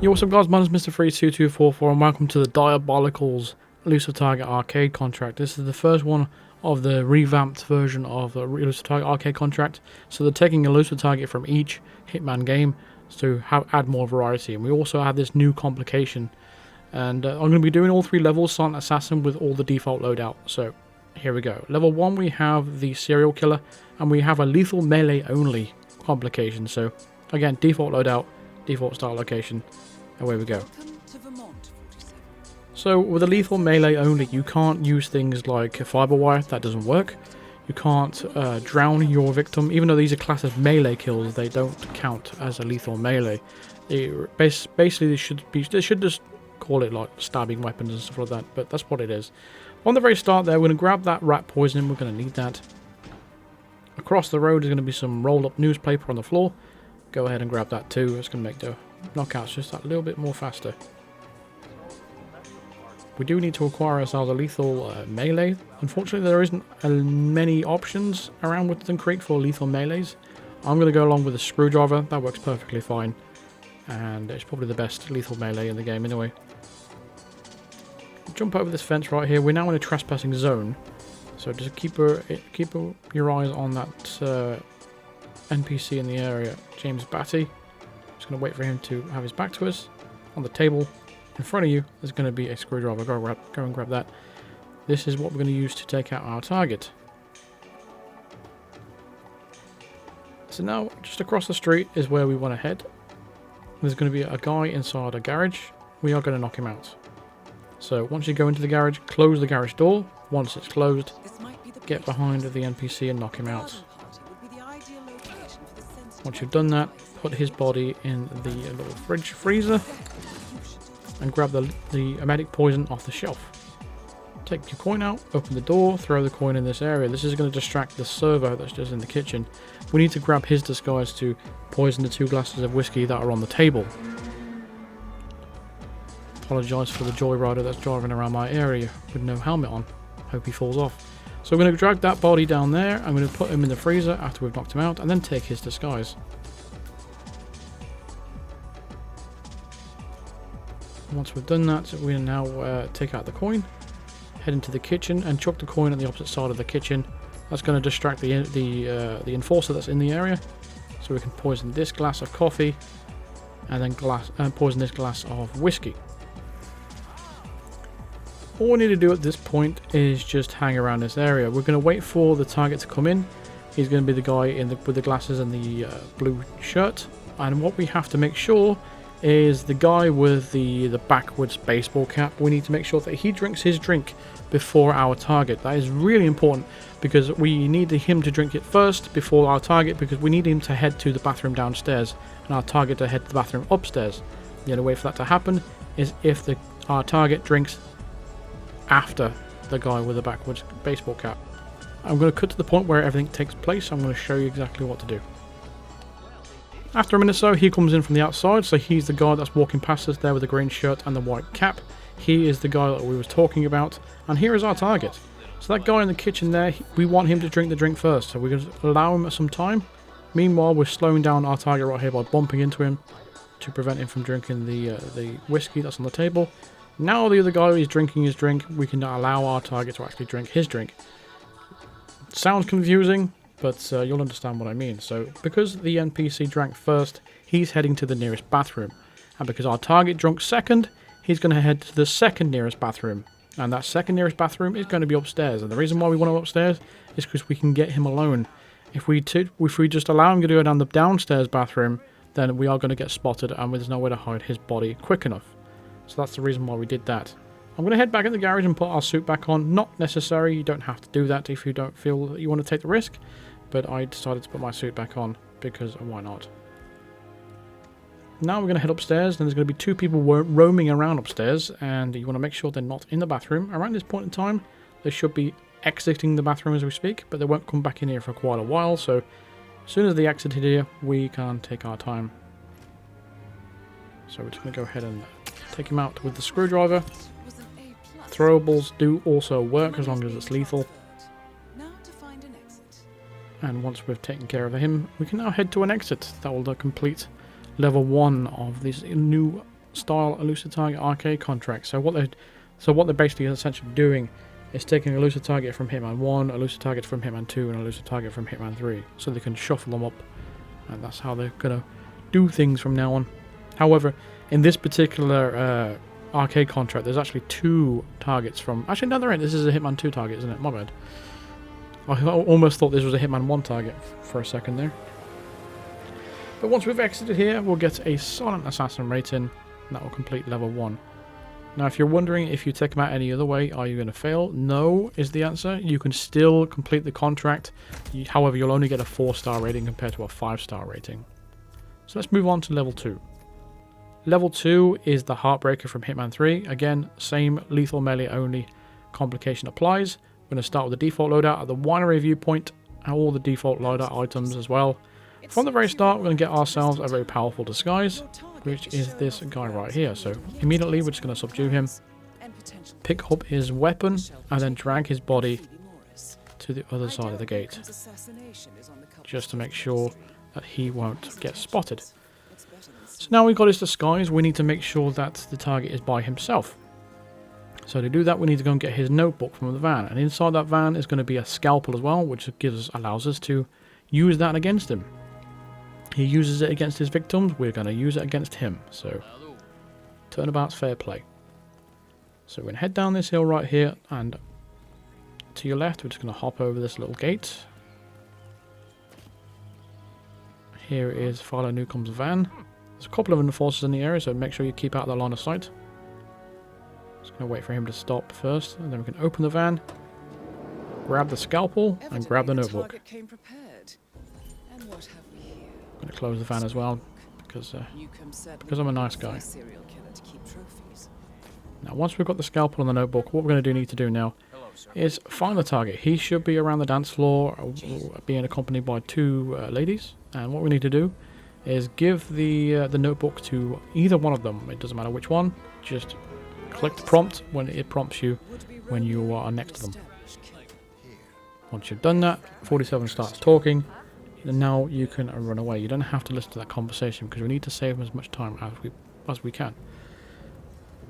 Yo, what's up guys, my name is Mr.32244 and welcome to the Diabolicals Elusive Target Arcade contract. This is the first one of the revamped version of the Elusive Target Arcade contract. So they're taking Elusive Target from each Hitman game to add more variety. And we also have this new complication. And I'm going to be doing all three levels, Silent Assassin, with all the default loadout. So here we go. Level 1 we have the Serial Killer and we have a lethal melee only complication. So again, default loadout, default start location. Away we go. So with a lethal melee only, you can't use things like a fiber wire, that doesn't work. You can't drown your victim, even though these are classed as melee kills, they don't count as a lethal melee. Basically they should just call it like stabbing weapons and stuff like that, but that's what it is. On the very start there, we're going to grab that rat poison, we're going to need that. Across the road is going to be some rolled up newspaper on the floor. Go ahead and grab that too, it's going to make the knockouts just that little bit more faster. We do need to acquire ourselves a lethal melee. Unfortunately there isn't many options around Woodton Creek for lethal melees. I'm going to go along with a screwdriver, that works perfectly fine. And it's probably the best lethal melee in the game anyway. Jump over this fence right here, we're now in a trespassing zone. So just keep your eyes on that NPC in the area, James Batty. Just going to wait for him to have his back to us. On the table in front of you there's going to be a screwdriver. Go and grab that. This is what we're going to use to take out our target. So now just across the street is where we want to head. There's going to be a guy inside a garage. We are going to knock him out. So once you go into the garage, close the garage door. Once it's closed, get behind the NPC and knock him out. Once you've done that, put his body in the little freezer and grab the emetic poison off the shelf. Take your coin out, open the door, throw the coin in this area. This is going to distract the server that's just in the kitchen. We need to grab his disguise to poison the 2 glasses of whiskey that are on the table. Apologise for the joyrider that's driving around my area with no helmet on. Hope he falls off. So we're going to drag that body down there. I'm going to put him in the freezer after we've knocked him out and then take his disguise. Once we've done that, we now take out the coin, head into the kitchen and chuck the coin on the opposite side of the kitchen. That's going to distract the enforcer that's in the area. So we can poison this glass of coffee and then poison this glass of whiskey. All we need to do at this point is just hang around this area. We're going to wait for the target to come in. He's going to be the guy with the glasses and the blue shirt. And what we have to make sure is the guy with the backwards baseball cap. We need to make sure that he drinks his drink before our target. That is really important because we need him to drink it first before our target, because we need him to head to the bathroom downstairs and our target to head to the bathroom upstairs. The only way for that to happen is if our target drinks after the guy with the backwards baseball cap. I'm going to cut to the point where everything takes place. I'm going to show you exactly what to do. After a minute or so, he comes in from the outside, so he's the guy that's walking past us there with the green shirt and the white cap. He is the guy that we were talking about, and here is our target. So that guy in the kitchen there, we want him to drink the drink first, so we're going to allow him some time. Meanwhile, we're slowing down our target right here by bumping into him to prevent him from drinking the whiskey that's on the table. Now the other guy is drinking his drink, we can allow our target to actually drink his drink. Sounds confusing, but you'll understand what I mean. So because the NPC drank first, he's heading to the nearest bathroom. And because our target drank second, he's going to head to the second nearest bathroom. And that second nearest bathroom is going to be upstairs. And the reason why we want him upstairs is because we can get him alone. If we just allow him to go down the downstairs bathroom, then we are going to get spotted and there's nowhere to hide his body quick enough. So that's the reason why we did that. I'm going to head back in the garage and put our suit back on. Not necessary, you don't have to do that if you don't feel that you want to take the risk. But I decided to put my suit back on because why not? Now we're going to head upstairs, and there's going to be 2 people roaming around upstairs, and you want to make sure they're not in the bathroom. Around this point in time, they should be exiting the bathroom as we speak, but they won't come back in here for quite a while, so as soon as they exited here, we can take our time. So we're just going to go ahead and take him out with the screwdriver. Throwables do also work as long as it's lethal. And once we've taken care of him, we can now head to an exit. That will complete level 1 of this new style Elusive Target Arcade contract. So what they're basically essentially doing is taking an Elusive Target from Hitman 1, Elusive Target from Hitman 2, and Elusive Target from Hitman 3. So they can shuffle them up, and that's how they're going to do things from now on. However, in this particular arcade contract, there's actually 2 targets from... Actually, no, there ain't. This is a Hitman 2 target, isn't it? My bad. I almost thought this was a Hitman 1 target for a second there. But once we've exited here, we'll get a Silent Assassin rating, and that will complete level 1. Now, if you're wondering if you take them out any other way, are you going to fail? No is the answer. You can still complete the contract. However, you'll only get a 4-star rating compared to a 5-star rating. So let's move on to level 2. Level 2 is the Heartbreaker from Hitman 3. Again, same lethal melee only complication applies. We're going to start with the default loadout at the winery viewpoint, and all the default loadout items as well. From the very start, we're going to get ourselves a very powerful disguise, which is this guy right here. So immediately we're just going to subdue him, pick up his weapon, and then drag his body to the other side of the gate, just to make sure that he won't get spotted. So now we've got his disguise, we need to make sure that the target is by himself. So to do that, we need to go and get his notebook from the van, and inside that van is going to be a scalpel as well, which allows us to use that against him. He uses it against his victims, we're going to use it against him. So, turnabout's fair play. So we're going to head down this hill right here, and to your left, we're just going to hop over this little gate. Here is Philo Newcomb's van. There's a couple of enforcers in the area, so make sure you keep out of the line of sight. Just going to wait for him to stop first, and then we can open the van, grab the scalpel, and grab the notebook. I'm going to close the van as well, because I'm a nice guy. Now, once we've got the scalpel and the notebook, what we're going to need to do now is find the target. He should be around the dance floor, being accompanied by 2 ladies. And what we need to do is give the notebook to either one of them. It doesn't matter which one. Just click the prompt when it prompts you when you are next to them. Once you've done that, 47 starts talking. And now you can run away. You don't have to listen to that conversation because we need to save as much time as we can.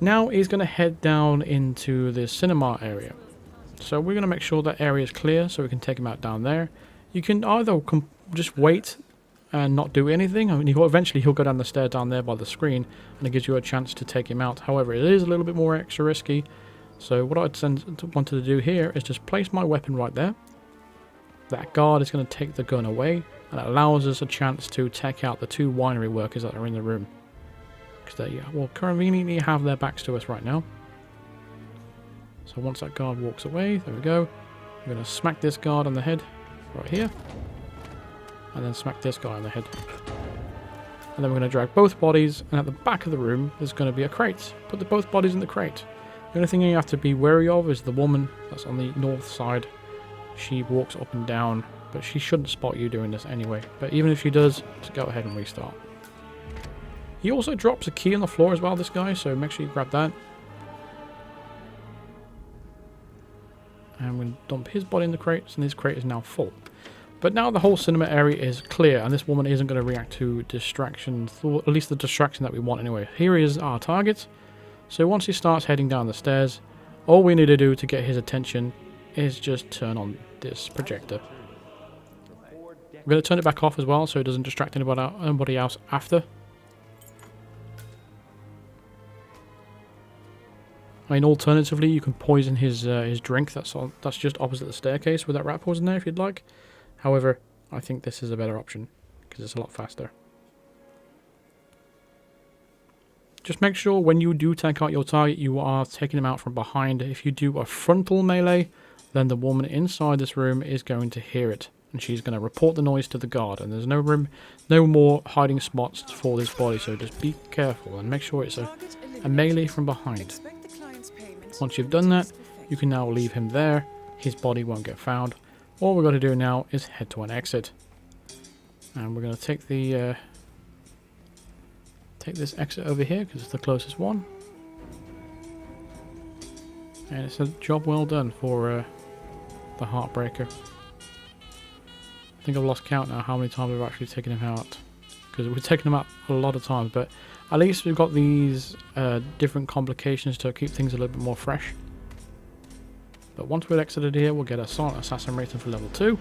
Now he's going to head down into the cinema area. So we're going to make sure that area is clear so we can take him out down there. You can either just wait and not do anything. I mean, eventually he'll go down the stairs down there by the screen, and it gives you a chance to take him out. However, it is a little bit more extra risky. So what wanted to do here is just place my weapon right there. That guard is going to take the gun away, and it allows us a chance to take out the 2 winery workers that are in the room. Because they will conveniently have their backs to us right now. So once that guard walks away, there we go. We're going to smack this guard on the head right here. And then smack this guy on the head. And then we're going to drag both bodies, and at the back of the room there's going to be a crate. Put both bodies in the crate. The only thing you have to be wary of is the woman that's on the north side. She walks up and down, but she shouldn't spot you doing this anyway. But even if she does, just go ahead and restart. He also drops a key on the floor as well, this guy, so make sure you grab that. And we'll dump his body in the crates, and his crate is now full. But now the whole cinema area is clear, and this woman isn't going to react to distractions, or at least the distraction that we want anyway. Here is our target. So once he starts heading down the stairs, all we need to do to get his attention is just turn on this projector. We're going to turn it back off as well, so it doesn't distract anybody else after. I mean, alternatively, you can poison his drink. That's just opposite the staircase with that rat poison there, if you'd like. However, I think this is a better option because it's a lot faster. Just make sure when you do take out your target, you are taking them out from behind. If you do a frontal melee, then the woman inside this room is going to hear it, and she's going to report the noise to the guard. And there's no more hiding spots for this body, so just be careful and make sure it's a melee from behind. Once you've done that, you can now leave him there. His body won't get found. All we've got to do now is head to an exit, and we're going to take this exit over here because it's the closest one. And it's a job well done for the Heartbreaker. I think I've lost count now how many times we've actually taken him out, because we've taken him out a lot of times, but At least we've got these different complications to keep things a little bit more fresh. But once we've exited here, we'll get a Silent Assassin rating for level 2.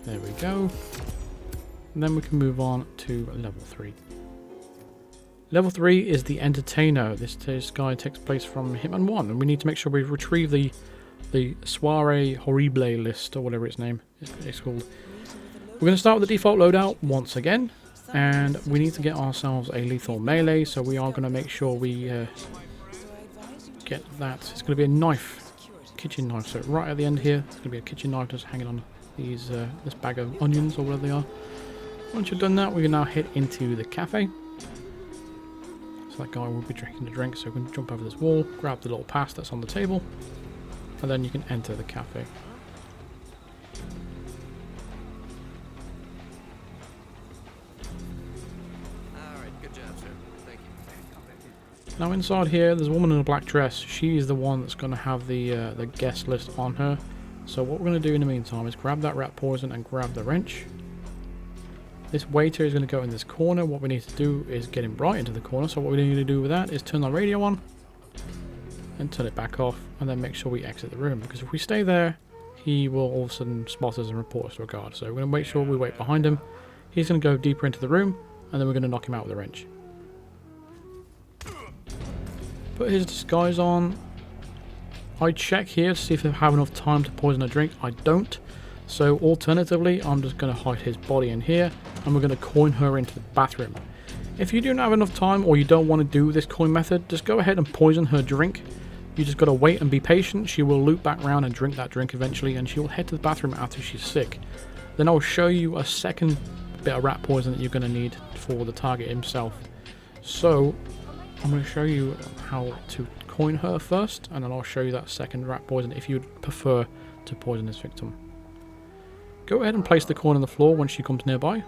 There we go. And then we can move on to level 3. Level 3 is the Entertainer. This guy takes place from Hitman 1, and we need to make sure we retrieve the Soiree Horrible list, or whatever its name is called. We're going to start with the default loadout once again, and we need to get ourselves a lethal melee, so we are going to make sure we get that. It's going to be a knife, kitchen knife, so right at the end here, it's going to be a kitchen knife just hanging on these this bag of onions, or whatever they are. Once you've done that, we can now head into the cafe. So that guy will be drinking the drink, so we can jump over this wall, grab the little pass that's on the table, and then you can enter the cafe. Alright, good job, sir. Thank you. Now inside here, there's a woman in a black dress. She is the one that's going to have the guest list on her. So what we're going to do in the meantime is grab that rat poison and grab the wrench. This waiter is going to go in this corner. What we need to do is get him right into the corner. So what we need to do with that is turn the radio on and turn it back off, and then make sure we exit the room, because if we stay there, he will all of a sudden spot us and report us to a guard. So we're going to make sure we wait behind him. He's going to go deeper into the room, and then we're going to knock him out with a wrench. Put his disguise on. I check here to see if I have enough time to poison a drink. I don't. So alternatively, I'm just going to hide his body in here, and we're going to coin her into the bathroom. If you don't have enough time, or you don't want to do this coin method, just go ahead and poison her drink. You just got to wait and be patient. She will loop back around and drink that drink eventually, and she will head to the bathroom after she's sick. Then I'll show you a second bit of rat poison that you're going to need for the target himself. So I'm going to show you how to coin her first, and then I'll show you that second rat poison if you'd prefer to poison this victim. Go ahead and place the coin on the floor when she comes nearby.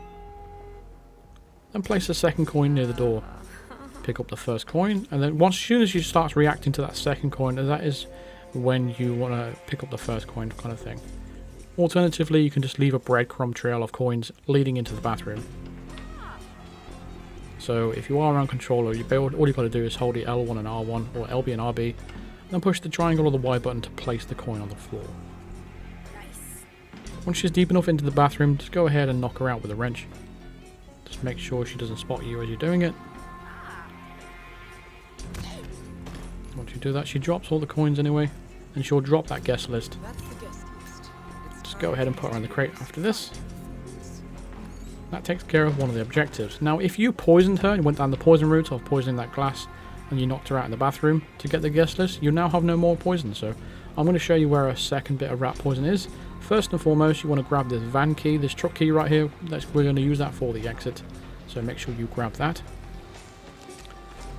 Then place the second coin near the door. Pick up the first coin, and then as soon as she starts reacting to that second coin, that is when you want to pick up the first coin, kind of thing. Alternatively, you can just leave a breadcrumb trail of coins leading into the bathroom. So if you are around controller, all you've got to do is hold the L1 and R1, or LB and RB, and then push the triangle or the Y button to place the coin on the floor. Once she's deep enough into the bathroom, just go ahead and knock her out with a wrench. Just make sure she doesn't spot you as you're doing it. Once you do that, she drops all the coins anyway, and she'll drop that guest list. Just go ahead and put her in the crate after this. That takes care of one of the objectives. Now, if you poisoned her and went down the poison route of poisoning that glass, and you knocked her out in the bathroom to get the guest list, you now have no more poison. So I'm going to show you where a second bit of rat poison is. First and foremost, you want to grab this van key, this truck key right here. We're going to use that for the exit, so make sure you grab that.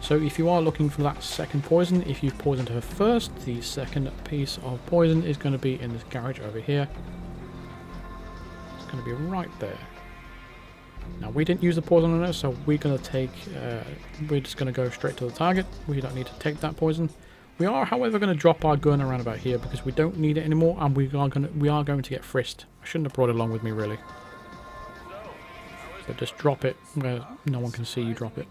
So if you are looking for that second poison, if you've poisoned her first, the second piece of poison is going to be in this garage over here. It's going to be right there. Now, we didn't use the poison on her, so we're going to take, we're just going to go straight to the target. We don't need to take that poison. We are, however, going to drop our gun around about here because we don't need it anymore, and we are going to get frisked. I shouldn't have brought it along with me, really. So just drop it where no one can see you drop it.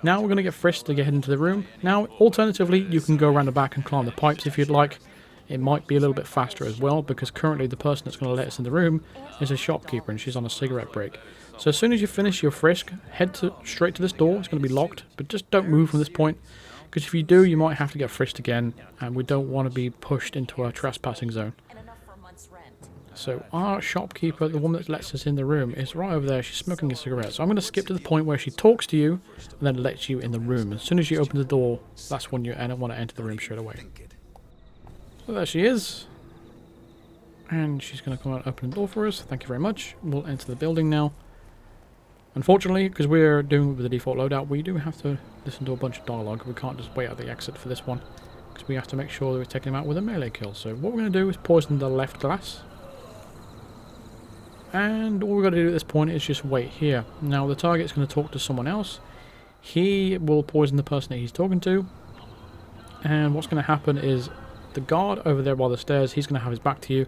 Now we're going to get frisked to get into the room. Now, alternatively, you can go around the back and climb the pipes if you'd like. It might be a little bit faster as well, because currently the person that's going to let us in the room is a shopkeeper, and she's on a cigarette break. So as soon as you finish your frisk, head straight to this door. It's going to be locked, but just don't move from this point, because if you do, you might have to get frisked again, and we don't want to be pushed into a trespassing zone. So our shopkeeper, the woman that lets us in the room, is right over there. She's smoking a cigarette. So I'm going to skip to the point where she talks to you and then lets you in the room. As soon as you open the door, that's when you want to enter the room straight away. So there she is. And she's going to come out and open the door for us. Thank you very much. We'll enter the building now. Unfortunately, because we're doing it with the default loadout, we do have to listen to a bunch of dialogue. We can't just wait at the exit for this one, because we have to make sure that we're taking him out with a melee kill. So what we're going to do is poison the left glass. And all we've got to do at this point is just wait here. Now the target's going to talk to someone else. He will poison the person that he's talking to. And what's going to happen is the guard over there by the stairs, he's going to have his back to you.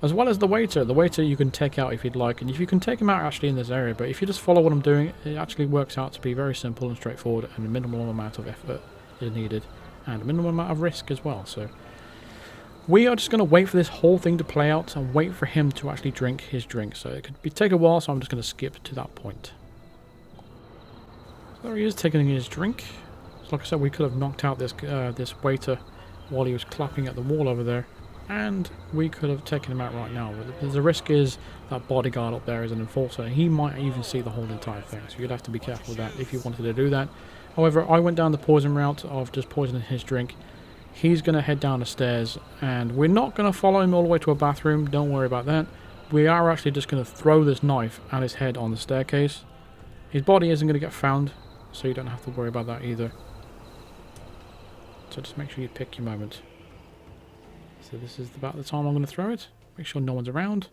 As well as the waiter. The waiter you can take out if you'd like. And if you can take him out actually in this area. But if you just follow what I'm doing, it actually works out to be very simple and straightforward. And a minimal amount of effort is needed. And a minimal amount of risk as well. So we are just going to wait for this whole thing to play out. And wait for him to actually drink his drink. So it could take a while. So I'm just going to skip to that point. So there he is taking his drink. So like I said, we could have knocked out this waiter while he was clapping at the wall over there. And we could have taken him out right now. But the risk is that bodyguard up there is an enforcer. He might even see the whole entire thing. So you'd have to be careful with that if you wanted to do that. However, I went down the poison route of just poisoning his drink. He's going to head down the stairs. And we're not going to follow him all the way to a bathroom. Don't worry about that. We are actually just going to throw this knife at his head on the staircase. His body isn't going to get found. So you don't have to worry about that either. So just make sure you pick your moment. So this is about the time I'm going to throw it. Make sure no one's around.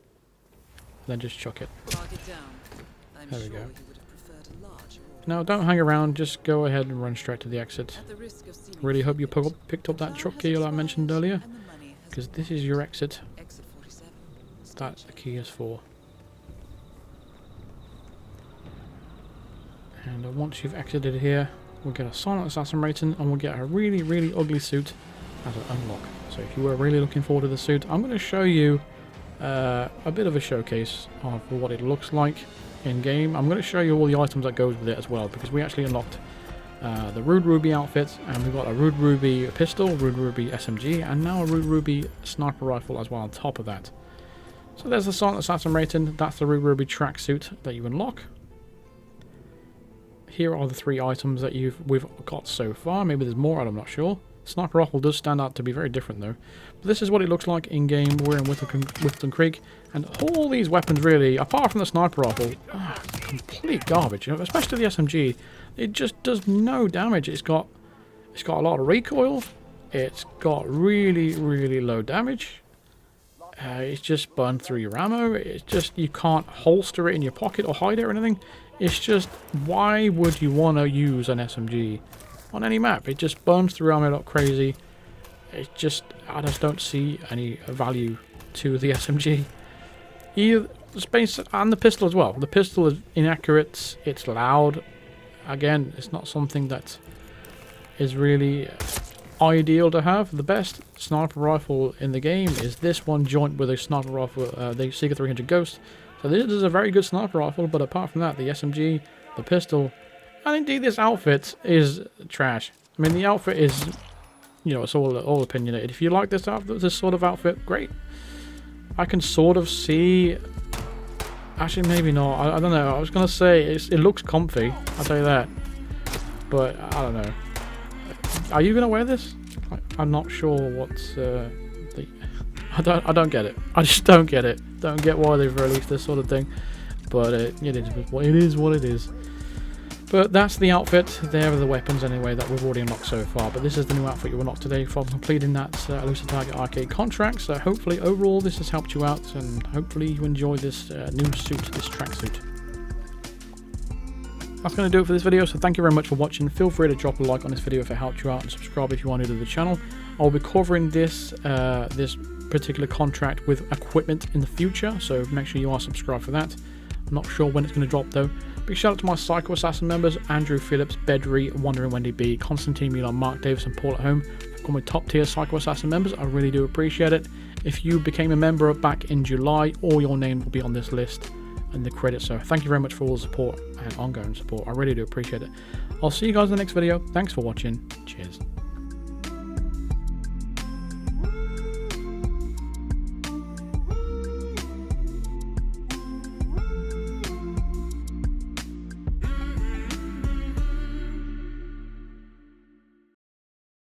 Then just chuck it. There we go. Now don't hang around. Just go ahead and run straight to the exit. Really hope you picked up that truck key that I mentioned earlier. Because this is your exit. That the key is for. And once you've exited here, we'll get a silent assassin rating and we'll get a really, really ugly suit as an unlock. So if you were really looking forward to the suit, I'm going to show you a bit of a showcase of what it looks like in game. I'm going to show you all the items that goes with it as well, because we actually unlocked the Rude Ruby outfit, and we've got a Rude Ruby pistol, Rude Ruby SMG, and now a Rude Ruby sniper rifle as well on top of that. So there's the silent assassin rating. That's the Rude Ruby tracksuit that you unlock. Here are the 3 items that we've got so far. Maybe there's more, I'm not sure. Sniper rifle does stand out to be very different though. But this is what it looks like in game. We're in Whitton Creek, and all these weapons really, apart from the sniper rifle, complete garbage. You know, especially the SMG, it just does no damage. It's got a lot of recoil. It's got really, really low damage. It's just burned through your ammo. It's just, you can't holster it in your pocket or hide it or anything. It's just, why would you want to use an SMG on any map? It just burns through ammo like crazy. It's just, I just don't see any value to the SMG. Either the space and the pistol as well. The pistol is inaccurate. It's loud. Again, it's not something that is really ideal to have. The best sniper rifle in the game is this one, joint with a sniper rifle, the Seeker 300 Ghost. So this is a very good sniper rifle, but apart from that, the SMG, the pistol, and indeed this outfit is trash. I mean, the outfit is, you know, it's all opinionated. If you like this outfit, this sort of outfit, great. I can sort of see, actually maybe not, I don't know. I was going to say it looks comfy, I'll tell you that, but I don't know. Are you going to wear this? I'm not sure what's I don't get it. I just don't get it. Don't get why they've released this sort of thing. But it is what it is. But that's the outfit. There are the weapons anyway that we've already unlocked so far. But this is the new outfit you unlocked today from completing that Elusive Target Arcade contract. So hopefully overall this has helped you out, and hopefully you enjoy this new suit, this tracksuit. That's going to do it for this video, so thank you very much for watching. Feel free to drop a like on this video if it helped you out, and subscribe if you are new to the channel. I'll be covering this particular contract with equipment in the future, so make sure you are subscribed for that. I'm not sure when it's going to drop though. Big shout out to my Psycho Assassin members: Andrew Phillips, Bedry, Wandering Wendy B, Constantine Milan, Mark Davis, and Paul at Home. For becoming top tier Psycho Assassin members, I really do appreciate it. If you became a member back in July, all your name will be on this list and the credits. So thank you very much for all the support and ongoing support. I really do appreciate it. I'll see you guys in the next video. Thanks for watching. Cheers.